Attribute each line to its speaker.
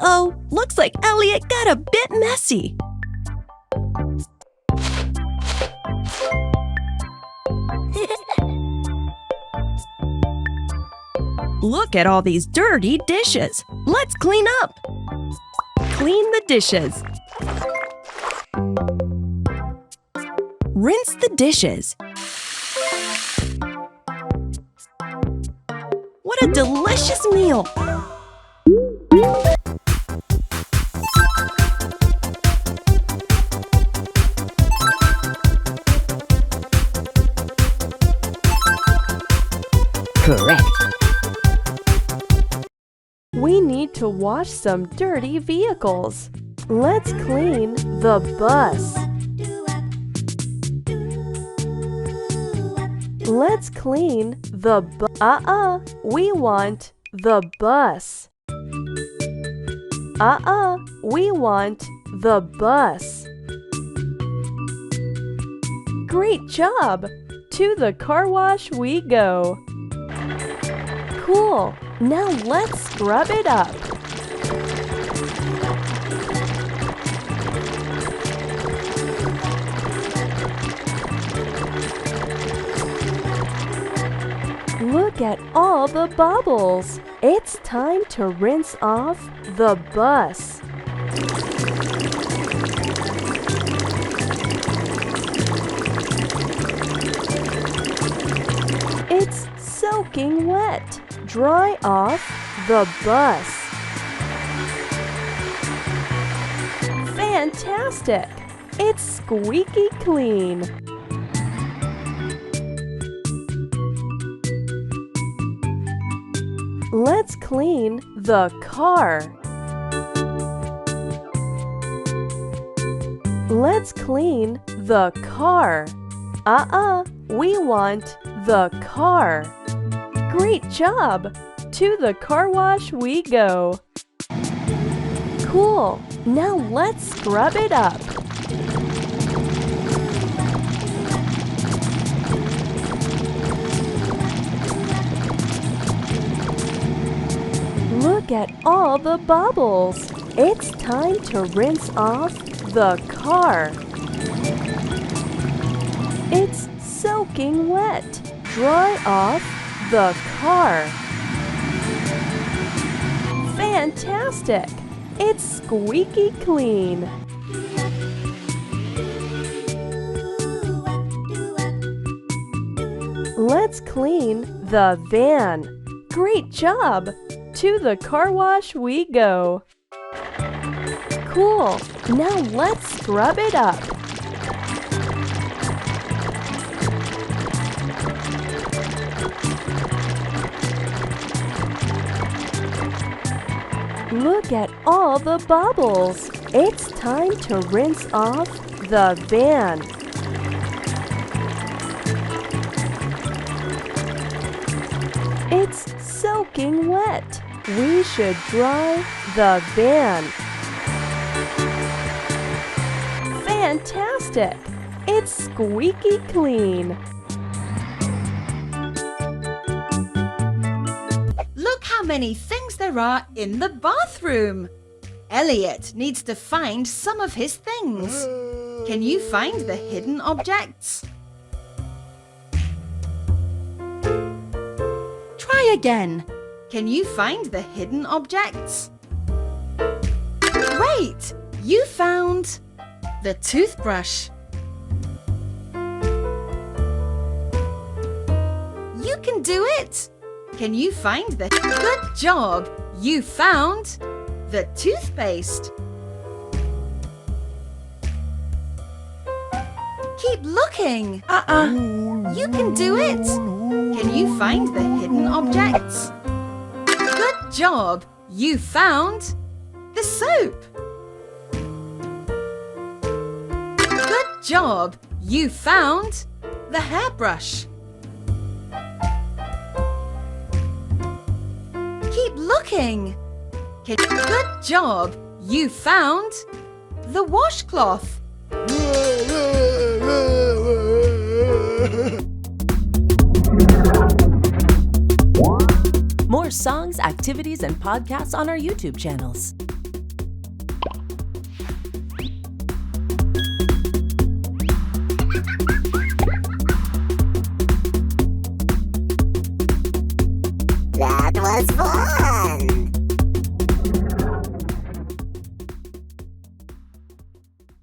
Speaker 1: Uh-oh, looks like Elliot got a bit messy. Look at all these dirty dishes. Let's clean up. Clean the dishes. Rinse the dishes. What a delicious meal!
Speaker 2: Correct.
Speaker 3: We need to wash some dirty vehicles. Let's clean the bus. Let's clean the we want the bus. We want the bus. Great job! To the car wash we go. Cool! Now let's scrub it up. Look at all the bubbles. It's time to rinse off the bus. It's soaking wet. Dry off the bus. Fantastic! It's squeaky clean. Let's clean the car. Let's clean the car. We want the car. Great job! To the car wash we go. Cool! Now let's scrub it up. Look at all the bubbles. It's time to rinse off the car. It's soaking wet. Dry off the car. Fantastic! It's squeaky clean. Let's clean the van. Great job! To the car wash we go. Cool! Now let's scrub it up. Look at all the bubbles. It's time to rinse off the van. It's soaking wet. We should dry the van. Fantastic! It's squeaky clean.
Speaker 4: Look how many things there are in the bathroom. Elliot needs to find some of his things. Can you find the hidden objects? Try again. Can you find the hidden objects? Great! You found the toothbrush. You can do it! Can you find the... Good job! You found the toothpaste. Keep looking! You can do it! Can you find the hidden objects? Good job! You found the soap. Good job! You found the hairbrush. Keep looking. Good job! You found the washcloth.
Speaker 1: More songs, activities, and podcasts on our YouTube channels.